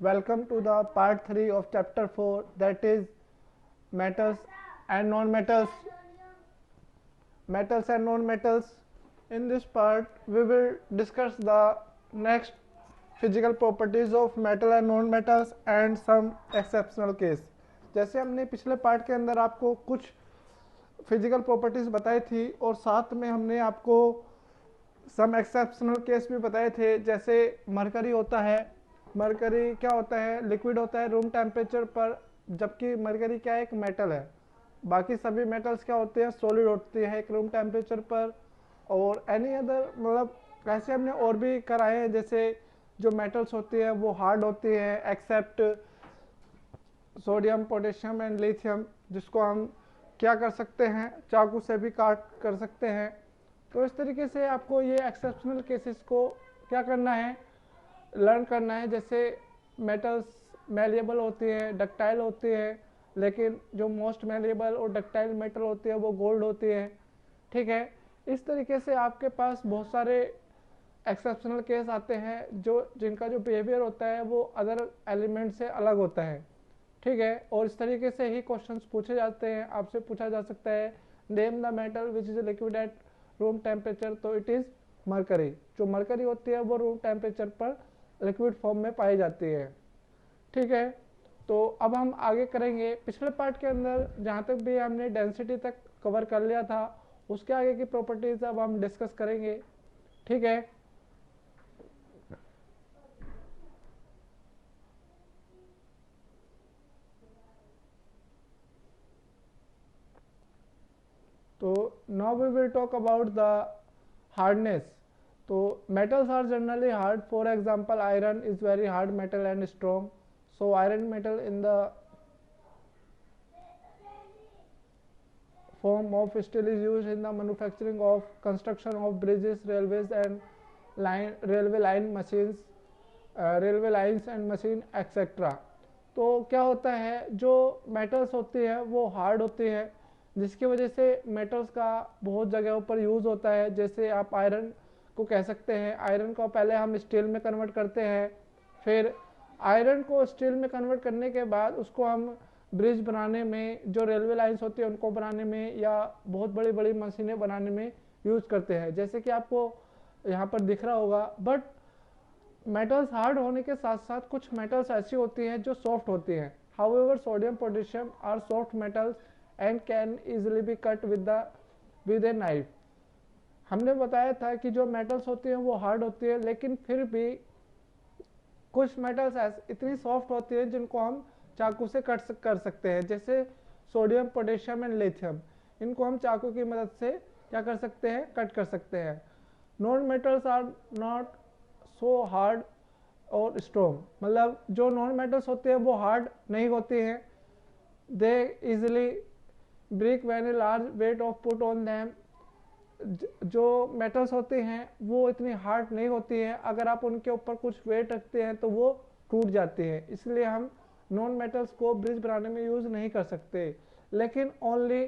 Welcome to the part 3 of chapter 4, that is metals and non-metals. Metals and non-metals. In this part we will discuss the next physical properties of metal and non-metals and some exceptional case. जैसे हमने पिछले part के अंदर आपको कुछ physical properties बताई थी और साथ में हमने आपको सम एक्सेप्शनल केस भी बताए थे। जैसे मरकरी होता है, मरकरी क्या होता है, लिक्विड होता है रूम टेम्परेचर पर, जबकि मरकरी क्या है, एक मेटल है। बाकी सभी मेटल्स क्या होते हैं, सॉलिड होते हैं एक रूम टेम्परेचर पर। और एनी अदर मतलब ऐसे हमने और भी कराए हैं, जैसे जो मेटल्स होती है वो हार्ड होती है except sodium, potassium and lithium, जिसको हम क्या कर सकते हैं, चाकू से भी काट कर सकते हैं। तो इस तरीके से आपको ये एक्सेप्शनल केसेस को क्या करना है, लर्न करना है। जैसे मेटल्स मेलिएबल होती है, डक्टाइल होती है, लेकिन जो मोस्ट मेलिएबल और डक्टाइल मेटल होती है वो गोल्ड होती है। ठीक है, इस तरीके से आपके पास बहुत सारे एक्सेप्शनल केस आते हैं जो जिनका जो बिहेवियर होता है वो अदर एलिमेंट से अलग होता है। ठीक है, और इस तरीके से ही क्वेश्चंस पूछे जाते हैं। आपसे पूछा जा सकता है name the metal which is liquid at room temperature, तो इट इज मरकरी। जो मरकरी होती है वो रूम टेम्परेचर पर लिक्विड फॉर्म में पाई जाती है। ठीक है, तो अब हम आगे करेंगे। पिछले पार्ट के अंदर जहाँ तक भी हमने डेंसिटी तक कवर कर लिया था, उसके आगे की प्रॉपर्टीज अब हम डिस्कस करेंगे। ठीक है, तो now we will talk about the hardness. तो metals are generally hard. For example, iron is very hard metal and strong. So iron metal in the form of steel is used in the manufacturing of construction of bridges, railways and railway line machines, railway lines and machine etc. तो क्या होता है, जो metals होती है वो hard होती है, जिसकी वजह से मेटल्स का बहुत जगहों पर यूज़ होता है। जैसे आप आयरन को कह सकते हैं, आयरन को पहले हम स्टील में कन्वर्ट करते हैं, फिर आयरन को स्टील में कन्वर्ट करने के बाद उसको हम ब्रिज बनाने में, जो रेलवे लाइंस होती है उनको बनाने में, या बहुत बड़ी बड़ी मशीनें बनाने में यूज़ करते हैं, जैसे कि आपको यहाँ पर दिख रहा होगा। बट मेटल्स हार्ड होने के साथ साथ कुछ मेटल्स ऐसी होती हैं जो सॉफ्ट होती हैं। However sodium, potassium are soft metals and can easily be cut with a knife. हमने बताया था कि जो मेटल्स होती हैं वो हार्ड होती है, लेकिन फिर भी कुछ मेटल्स इतनी सॉफ्ट होती है जिनको हम चाकू से कट कर सकते हैं, जैसे सोडियम, पोटेशियम एंड लिथियम। इनको हम चाकू की मदद से क्या कर सकते हैं, कट कर सकते हैं। Non metals are not so hard और स्ट्रॉन्ग, मतलब जो नॉन मेटल्स होते हैं वो हार्ड नहीं होती हैं। They easily break when a large weight of put on them. जो मेटल्स होते हैं वो इतनी हार्ड नहीं होती हैं, अगर आप उनके ऊपर कुछ वेट रखते हैं तो वो टूट जाती हैं। इसलिए हम नॉन मेटल्स को ब्रिज बनाने में यूज़ नहीं कर सकते। लेकिन only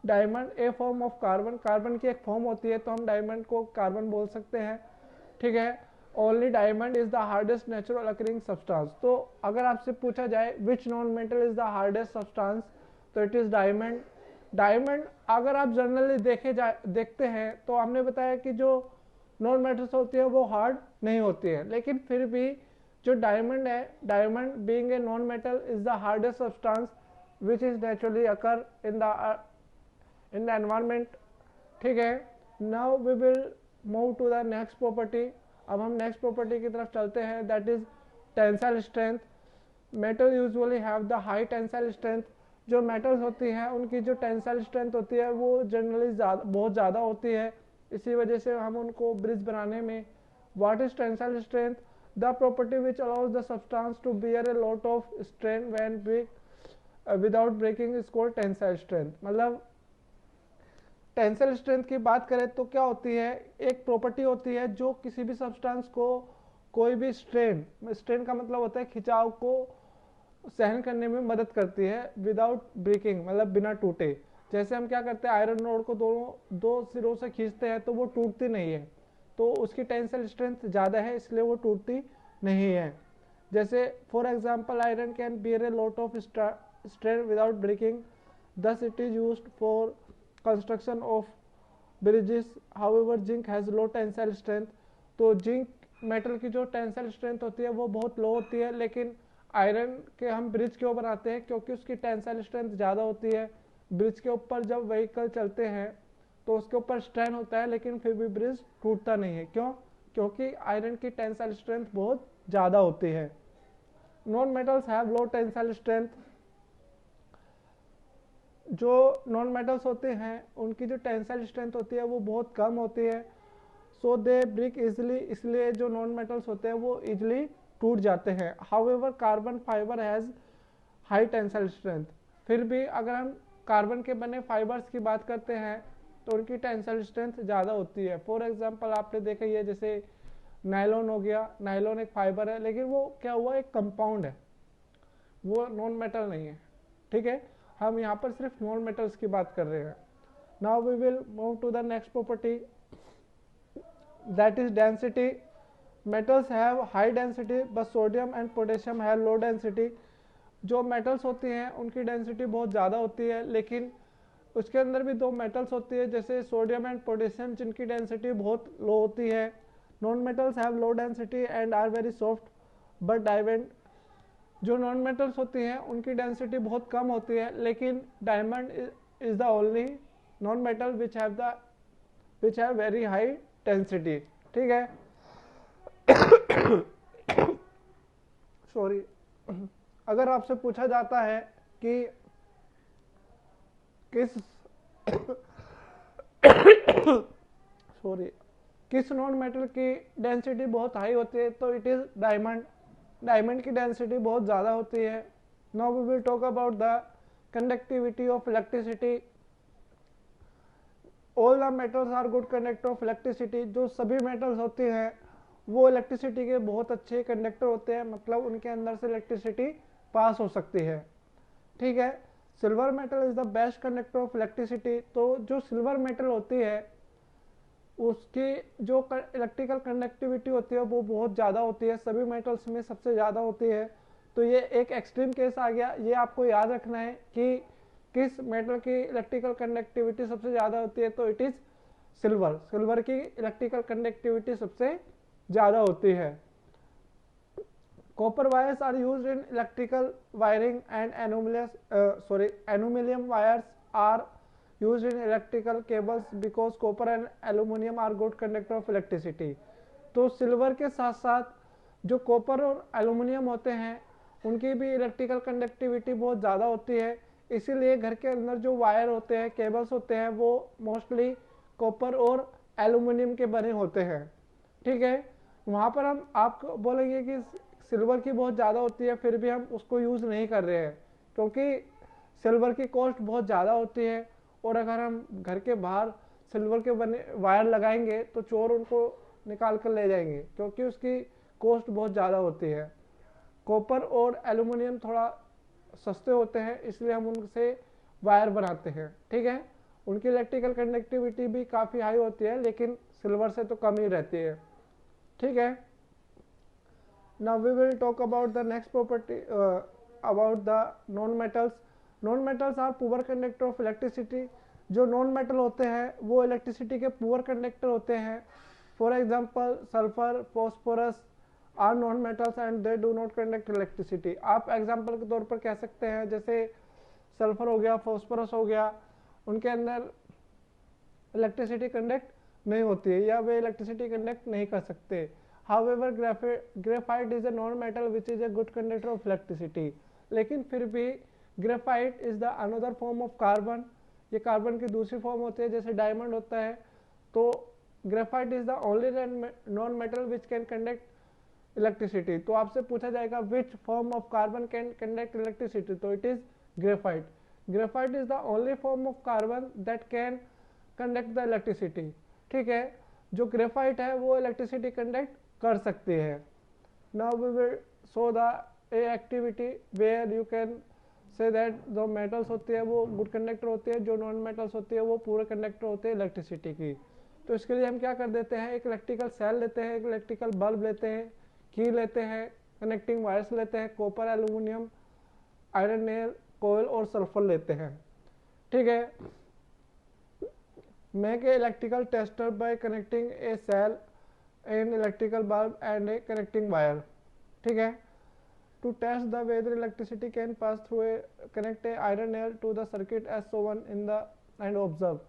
diamond, A form of carbon, carbon की एक फॉर्म होती है तो हम डायमंड को कार्बन बोल सकते हैं। ठीक है, only diamond is the hardest natural occurring substance. तो अगर आपसे पूछा जाए which non metal is the hardest substance, तो इट इज डायमंड। डायमंड अगर आप जनरली देखते हैं तो हमने बताया कि जो नॉन मेटल्स होती है वो हार्ड नहीं होती है, लेकिन फिर भी जो डायमंड है, diamond being a non metal is the hardest substance which is naturally occur in the environment. ठीक है, now we will move to the next property. अब हम नेक्स्ट प्रॉपर्टी की तरफ चलते हैं, that is tensile strength. Metal usually have the high tensile strength. जो metals होती हैं उनकी जो टेंसाइल स्ट्रेंथ होती है वो जनरली बहुत ज़्यादा होती है, इसी वजह से हम उनको ब्रिज बनाने में। What is tensile strength? The property which allows the substance to bear a lot of strain when break without breaking is called tensile strength. मतलब टेंसाइल स्ट्रेंथ की बात करें तो क्या होती है, एक प्रॉपर्टी होती है जो किसी भी सब्सटेंस को कोई भी स्ट्रेन, स्ट्रेन का मतलब होता है खिंचाव को सहन करने में मदद करती है विदाउट ब्रेकिंग, मतलब बिना टूटे। जैसे हम क्या करते हैं, आयरन रोड को दो सिरों से खींचते हैं तो वो टूटती नहीं है, तो उसकी टेंसाइल स्ट्रेंथ ज़्यादा है इसलिए वो टूटती नहीं है। जैसे for example iron can bear a lot of strain without breaking, thus it is used for construction of bridges. However zinc has low tensile strength. तो जिंक मेटल की जो टेंसाइल स्ट्रेंथ होती है वो बहुत लो होती है, लेकिन आयरन के हम ब्रिज क्यों बनाते हैं, क्योंकि उसकी टेंसाइल स्ट्रेंथ ज़्यादा होती है। ब्रिज के ऊपर जब व्हीकल चलते हैं तो उसके ऊपर स्ट्रेन होता है, लेकिन फिर भी ब्रिज टूटता नहीं है। क्यों? क्योंकि आयरन की टेंसाइल स्ट्रेंथ बहुत ज़्यादा होती है। Non metals have low tensile strength. जो नॉन मेटल्स होते हैं उनकी जो टेंसाइल स्ट्रेंथ होती है वो बहुत कम होती है, सो दे ब्रेक इजिली, इसलिए जो नॉन मेटल्स होते हैं वो इजिली टूट जाते हैं। However carbon fibre has high tensile strength. फिर भी अगर हम कार्बन के बने फाइबर्स की बात करते हैं तो उनकी टेंसाइल स्ट्रेंथ ज़्यादा होती है। फॉर एग्जांपल आपने देखा ही है, जैसे नायलॉन हो गया। नायलॉन एक फाइबर है, लेकिन वो क्या हुआ, एक कंपाउंड है, वो नॉन मेटल नहीं है। ठीक है, हम यहाँ पर सिर्फ नॉन मेटल्स की बात कर रहे हैं। Now we will move to the next property, that is density. Metals have high density but sodium and potassium have low density. जो मेटल्स होती हैं उनकी डेंसिटी बहुत ज़्यादा होती है, लेकिन उसके अंदर भी दो मेटल्स होती है जैसे सोडियम एंड पोटेशियम, जिनकी डेंसिटी बहुत लो होती है। Non metals have low density and are very soft but डाइवेंट। जो नॉन मेटल्स होती हैं उनकी डेंसिटी बहुत कम होती है, लेकिन diamond is the only non metal which have very high density. ठीक है, सॉरी। अगर आपसे पूछा जाता है कि किस नॉन मेटल की डेंसिटी बहुत हाई होती है, तो इट इज डायमंड। डायमंड की डेंसिटी बहुत ज़्यादा होती है। Now we will talk about the conductivity of electricity. All the metals are good conductor of electricity. जो सभी मेटल्स होते हैं वो इलेक्ट्रिसिटी के बहुत अच्छे कंडक्टर होते हैं, मतलब उनके अंदर से इलेक्ट्रिसिटी पास हो सकती है। ठीक है, silver metal is the best conductor of electricity. तो जो सिल्वर मेटल होती है उसकी जो इलेक्ट्रिकल कंडक्टिविटी होती है वो बहुत ज़्यादा होती है, सभी मेटल्स में सबसे ज़्यादा होती है। तो ये एक एक्सट्रीम केस आ गया। ये आपको याद रखना है कि किस मेटल की इलेक्ट्रिकल कंडक्टिविटी सबसे ज़्यादा होती है, तो इट इज़ सिल्वर। सिल्वर की इलेक्ट्रिकल कंडक्टिविटी सबसे ज़्यादा होती है। Copper wires are used in electrical wiring and aluminium wires are used in electrical cables because copper and aluminum are good conductor of electricity। तो सिल्वर के साथ साथ जो कॉपर और एल्यूमिनियम होते हैं उनकी भी इलेक्ट्रिकल कंडक्टिविटी बहुत ज़्यादा होती है, इसीलिए घर के अंदर जो वायर होते हैं, केबल्स होते हैं, वो मोस्टली कॉपर और एल्यूमिनियम के बने होते हैं। ठीक है, वहाँ पर हम आपको बोलेंगे कि सिल्वर की बहुत ज़्यादा होती है, फिर भी हम उसको यूज़ नहीं कर रहे हैं क्योंकि सिल्वर की कॉस्ट बहुत ज़्यादा होती है, और अगर हम घर के बाहर सिल्वर के बने वायर लगाएंगे तो चोर उनको निकाल कर ले जाएंगे, क्योंकि उसकी कॉस्ट बहुत ज़्यादा होती है। कॉपर और एल्यूमिनियम थोड़ा सस्ते होते हैं, इसलिए हम उनसे वायर बनाते हैं। ठीक है, उनकी इलेक्ट्रिकल कंडक्टिविटी भी काफ़ी हाई होती है, लेकिन सिल्वर से तो कम ही रहती है। ठीक है, now we will talk about the next property about the non metals. Non metals are poor conductor of electricity. जो नॉन मेटल होते हैं वो इलेक्ट्रिसिटी के पुअर कंडक्टर होते हैं। For example sulphur, phosphorus are non metals and they do not conduct electricity. आप example के तौर पर कह सकते हैं, जैसे सल्फर हो गया, फॉस्फोरस हो गया, उनके अंदर इलेक्ट्रिसिटी कंडक्ट नहीं होती है या वे इलेक्ट्रिसिटी कंडक्ट नहीं कर सकते। However graphite is a non metal which is a good conductor of electricity. लेकिन फिर भी graphite is the another form of carbon. ये कार्बन की दूसरी फॉर्म होती है, जैसे डायमंड होता है। तो graphite is the only non metal which can conduct electricity. तो आपसे पूछा जाएगा which form of carbon can conduct electricity, तो it is graphite. Graphite is the only form of carbon that can conduct the electricity. ठीक है, जो graphite है वो इलेक्ट्रिसिटी कंडक्ट कर सकती है। Now we will show the a activity where you can say that जो मेटल्स होती है वो गुड कंडक्टर होती है, जो नॉन मेटल्स होती है वो पूरे कंडक्टर होते हैं इलेक्ट्रिसिटी की। तो इसके लिए हम क्या कर देते हैं, एक इलेक्ट्रिकल सेल लेते हैं, एक इलेक्ट्रिकल बल्ब लेते हैं, की लेते हैं, कनेक्टिंग वायर्स लेते हैं, कॉपर, एल्यूमिनियम, आयरन नेल, कोयल और सल्फर लेते हैं। ठीक है। Make a electrical tester by connecting a cell an electrical bulb and a connecting wire. ठीक है। To test the whether electricity can pass through a connect a iron nail to the circuit as shown in the and observe,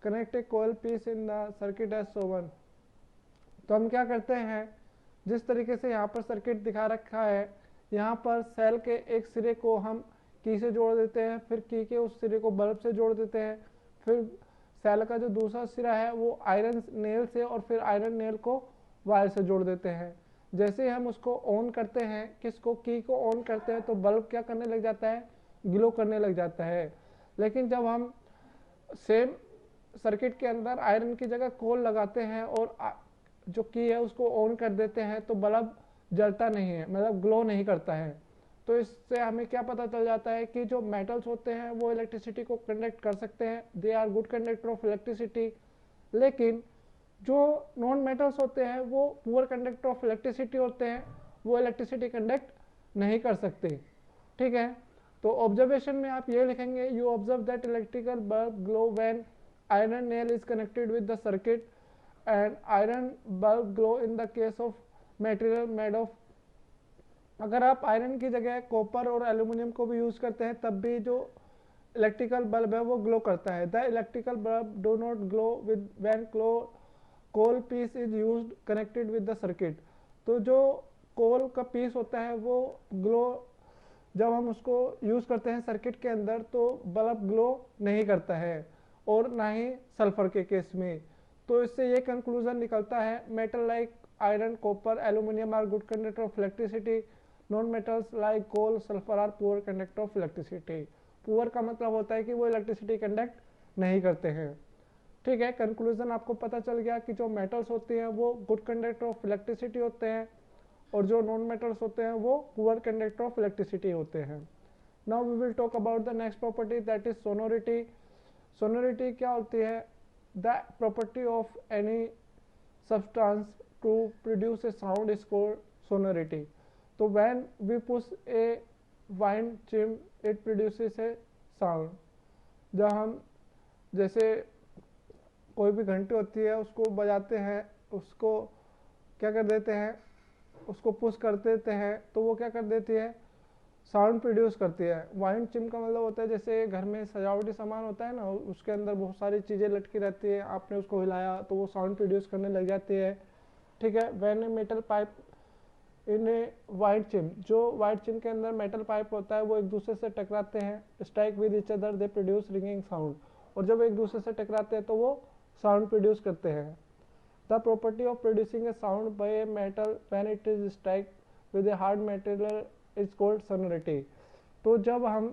connect a कोयल piece in the circuit as shown। तो हम क्या करते हैं, जिस तरीके से यहाँ पर सर्किट दिखा रखा है, यहाँ पर सेल के एक सिरे को हम की से जोड़ देते हैं, फिर की के उस सिरे को बल्ब से जोड़ देते हैं, फिर सेल का जो दूसरा सिरा है वो आयरन नेल से और फिर आयरन नेल को वायर से जोड़ देते हैं। जैसे ही हम उसको ऑन करते हैं, किसको, की को ऑन करते हैं, तो बल्ब क्या करने लग जाता है, ग्लो करने लग जाता है। लेकिन जब हम सेम सर्किट के अंदर आयरन की जगह कोल लगाते हैं और जो की है उसको ऑन कर देते हैं, तो बल्ब जलता नहीं है, मतलब ग्लो नहीं करता है। तो इससे हमें क्या पता चल जाता है कि जो मेटल्स होते हैं वो इलेक्ट्रिसिटी को कंडक्ट कर सकते हैं, they are good conductor of electricity. लेकिन जो नॉन मेटल्स होते हैं वो पुअर कंडक्टर ऑफ इलेक्ट्रिसिटी होते हैं, वो इलेक्ट्रिसिटी कंडक्ट नहीं कर सकते। ठीक है। तो ऑब्जर्वेशन में आप ये लिखेंगे, you observe that electrical bulb glow when iron nail is connected with the circuit and iron bulb glow in the case of material made of. अगर आप आयरन की जगह कॉपर और एल्यूमिनियम को भी यूज करते हैं तब भी जो इलेक्ट्रिकल बल्ब है वो ग्लो करता है। The electrical bulb do not glow with when coal piece is used connected with the circuit. तो जो कोल का पीस होता है वो ग्लो, जब हम उसको यूज करते हैं सर्किट के अंदर तो बल्ब ग्लो नहीं करता है, और ना ही सल्फर के केस में। तो इससे ये कंक्लूजन निकलता है, metal like iron, copper, aluminium are good conductor of electricity, non metals like coal, sulphur are poor conductor of electricity. Poor का मतलब होता है कि वो इलेक्ट्रिसिटी कंडक्ट नहीं करते हैं। ठीक है। कंक्लूजन आपको पता चल गया कि जो मेटल्स होते हैं वो गुड कंडक्टर ऑफ इलेक्ट्रिसिटी होते हैं, और जो नॉन मेटल्स होते हैं वो पुअर कंडक्टर ऑफ इलेक्ट्रिसिटी होते हैं। Now we will talk about the next property, that is sonority. Sonority क्या होती है, the property of any substance to produce a sound is called sonority. So when we push a wind chime, it produces a sound. जब हम जैसे कोई भी घंटी होती है उसको बजाते हैं, उसको क्या कर देते हैं, उसको पुश कर देते हैं, तो वो क्या कर देती है, साउंड प्रोड्यूस करती है। वाइंड चिम का मतलब होता है जैसे घर में सजावटी सामान होता है ना, उसके अंदर बहुत सारी चीज़ें लटकी रहती है, आपने उसको हिलाया तो वो साउंड प्रोड्यूस करने लग जाती है। ठीक है। When a metal pipe in a wind chime, जो वाइड चिम के अंदर मेटल पाइप होता है वो एक दूसरे से टकराते हैं, strike with each other they produce ringing sound, और जब एक दूसरे से टकराते हैं तो वो साउंड प्रोड्यूस करते हैं। The property of producing A sound bye a metal when it is strike with a hard material is called sonority. तो जब हम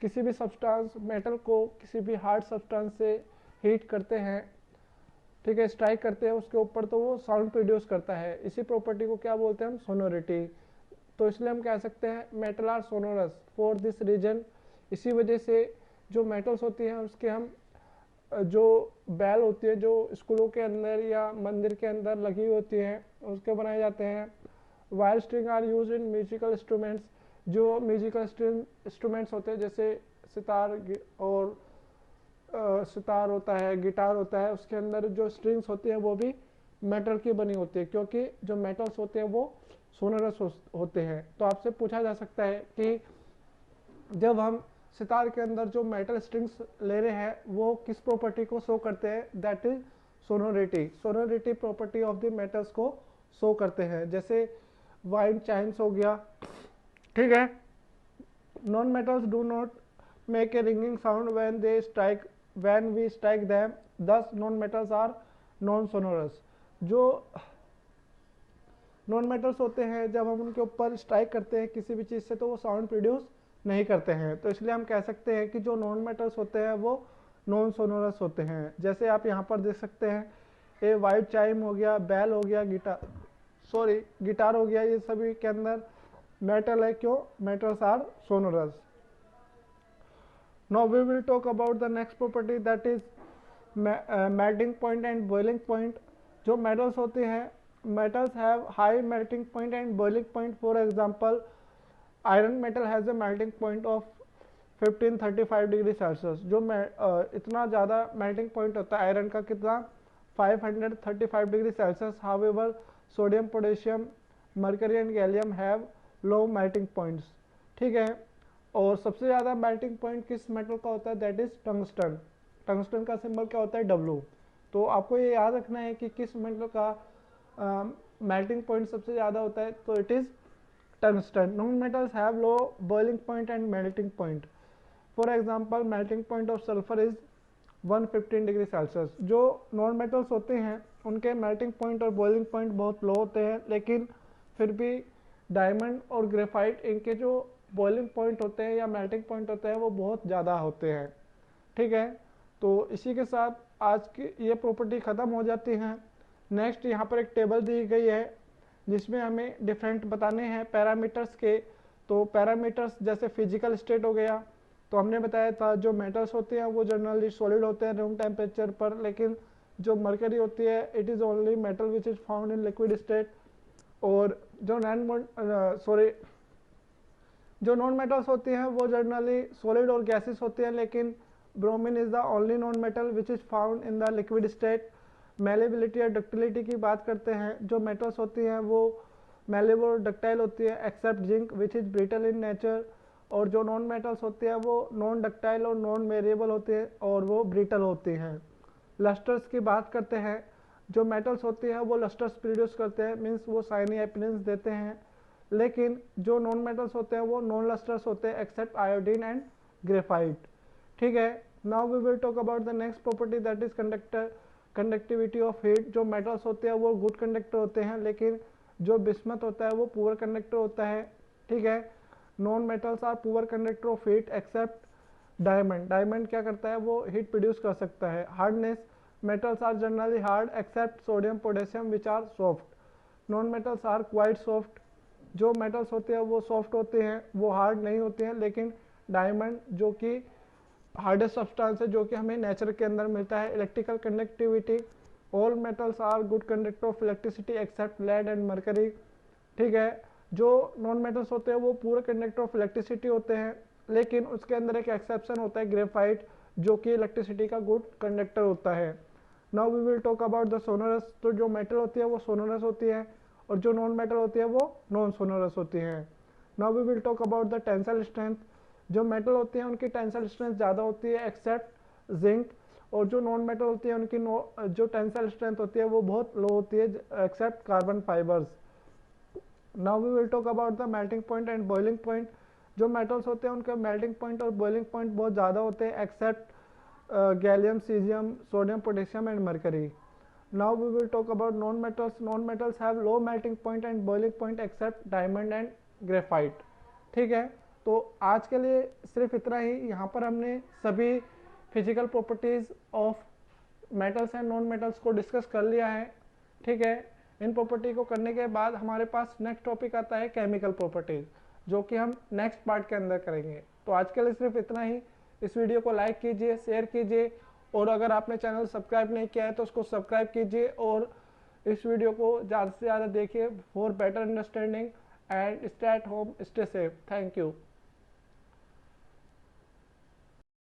किसी भी सब्सटेंस मेटल को किसी भी हार्ड सब्सटेंस से हीट करते हैं, ठीक है, स्ट्राइक करते हैं उसके ऊपर, तो वो साउंड प्रोड्यूस करता है। इसी प्रॉपर्टी को क्या बोलते हैं हम, सोनोरिटी। तो इसलिए हम कह सकते हैं metal are sonorous for this reason. इसी वजह से जो मेटल्स होती हैं उसके हम जो बैल होती है जो स्कूलों के अंदर या मंदिर के अंदर लगी होती हैं उसके बनाए जाते हैं। Wire string are use in musical instruments. जो म्यूजिकल इंस्ट्रूमेंट्स होते हैं जैसे सितार और सितार होता है, गिटार होता है, उसके अंदर जो स्ट्रिंग्स होती हैं वो भी मेटल की बनी होती है, क्योंकि जो मेटल्स होते हैं वो सोनरस होते हैं। तो आपसे पूछा जा सकता है कि जब हम सितार के अंदर जो मेटल स्ट्रिंग्स ले रहे हैं वो किस प्रॉपर्टी को शो करते हैं, that is sonority. Sonority property of the metals को शो करते हैं। जैसे वाइंड चाइम्स हो गया, ठीक है। Non metals do not make a ringing sound when we strike them, thus non metals are non sonorous. जो नॉन मेटल्स होते हैं जब हम उनके ऊपर स्ट्राइक करते हैं किसी भी चीज़ से तो वो साउंड प्रोड्यूस नहीं करते हैं। तो इसलिए हम कह सकते हैं कि जो नॉन मेटल्स होते हैं वो नॉन सोनोरस होते हैं। जैसे आप यहाँ पर देख सकते हैं, ए वाइट चाइम हो गया, बैल हो गया, गिटार हो गया, ये सभी के अंदर मेटल है। क्यों? Metals are sonorous. Now we will talk about the next property, that is melting point and boiling point. जो मेटल्स होते हैं metals have high melting point and boiling point. For example, iron metal has a melting point of 1535 degree Celsius. जो इतना ज़्यादा melting point होता है iron का, कितना 535 degree Celsius. However sodium, potassium, mercury and gallium have low melting points. ठीक है, और सबसे ज़्यादा मेल्टिंग पॉइंट किस मेटल का होता है, दैट इज टंगस्टन। टंगस्टन का सिंबल क्या होता है, W। तो आपको ये याद रखना है कि किस मेटल का मेल्टिंग पॉइंट सबसे ज़्यादा होता है, तो it is tungsten. Non metals have low boiling point and melting point. For example, melting point of sulphur is 115 degree Celsius. जो नॉन मेटल्स होते हैं उनके मेल्टिंग पॉइंट और बॉइलिंग पॉइंट बहुत लो होते हैं, लेकिन फिर भी डायमंड और ग्रेफाइट, इनके जो बॉइलिंग पॉइंट होते हैं या मेल्टिंग पॉइंट होते हैं वो बहुत ज़्यादा होते हैं। ठीक है, तो इसी के साथ आज की ये प्रॉपर्टी ख़त्म हो जाती है। नेक्स्ट यहाँ पर एक टेबल दी गई है जिसमें हमें डिफरेंट बताने हैं पैरामीटर्स के। तो पैरामीटर्स जैसे फिजिकल स्टेट हो गया, तो हमने बताया था जो मेटल्स होते हैं वो जनरली सॉलिड होते हैं रूम टेम्परेचर पर, लेकिन जो मरकरी होती है it is only metal which is found in liquid state. और जो नॉन मेटल्स होती हैं वो जनरली सॉलिड और गैसेस होती हैं, लेकिन bromine is the only non metal which is found in the liquid state. Malleability और डक्टिलिटी की बात करते हैं, जो मेटल्स होती हैं वो मेलेबल और डक्टाइल होती है except zinc which is brittle in nature. और जो नॉन मेटल्स होते हैं वो नॉन डक्टाइल और नॉन वेरिएबल होते हैं और वो ब्रिटल होती हैं। लस्टर्स की बात करते हैं, जो मेटल्स होती हैं वो लस्टर्स प्रोड्यूस करते हैं, मीन्स वो शाइनी अपीयरेंस देते हैं, लेकिन जो नॉन मेटल्स होते हैं वो नॉन लस्टर्स होते हैं एक्सेप्ट आयोडीन एंड ग्रेफाइट। ठीक है, now we will talk about the next property that is conductivity of heat. जो मेटल्स होते हैं वो गुड कंडक्टर होते हैं, लेकिन जो बिस्मथ होता है वो पुअर कंडक्टर होता है। ठीक है, non metals are poor conductor of heat except diamond. Diamond क्या करता है, वो हीट प्रोड्यूस कर सकता है। Hardness, metals are generally hard except sodium, potassium which are soft. Non metals are quite soft. जो मेटल्स होते हैं वो सॉफ्ट होते हैं, वो हार्ड नहीं होते हैं, लेकिन डायमंड जो कि हार्डेस्ट सब्सटेंस है जो कि हमें नेचर के अंदर मिलता है। Electrical conductivity, all metals are good conductor of electricity except lead and mercury. ठीक है, जो नॉन मेटल्स होते हैं वो पूरे कंडक्टर ऑफ इलेक्ट्रिसिटी होते हैं, लेकिन उसके अंदर एक एक्सेप्शन होता है ग्रेफाइट, जो कि इलेक्ट्रिसिटी का गुड कंडक्टर होता है। Now we will talk about the sonorous. तो जो मेटल होती है वो सोनोरस होती है और जो नॉन मेटल होती है वो नॉन सोनोरस होती है। Now we will talk about the tensile strength. जो मेटल होती है उनकी टेंसाइल स्ट्रेंथ ज़्यादा होती है एक्सेप्ट जिंक, और जो नॉन मेटल होती है उनकी जो टेंसाइल स्ट्रेंथ होती है वो बहुत लो होती है except carbon fibres. Now we will talk about the melting point and boiling point. जो मेटल्स होते हैं उनके मेल्टिंग पॉइंट और बॉइलिंग पॉइंट बहुत ज़्यादा होते हैं except gallium, caesium, sodium, potassium and mercury. Now we will talk about non metals. Non metals have low melting point and boiling point except diamond and graphite. ठीक है, तो आज के लिए सिर्फ इतना ही। यहाँ पर हमने सभी physical properties of metals and non metals को डिस्कस कर लिया है। ठीक है, इन प्रॉपर्टी को करने के बाद हमारे पास नेक्स्ट टॉपिक आता है केमिकल प्रॉपर्टीज़, जो कि हम नेक्स्ट पार्ट के अंदर करेंगे। तो आज के लिए सिर्फ इतना ही। इस वीडियो को लाइक कीजिए, शेयर कीजिए, और अगर आपने चैनल सब्सक्राइब नहीं किया है तो उसको सब्सक्राइब कीजिए, और इस वीडियो को ज़्यादा से ज़्यादा देखिए for better understanding, and stay at home, stay safe. Thank you.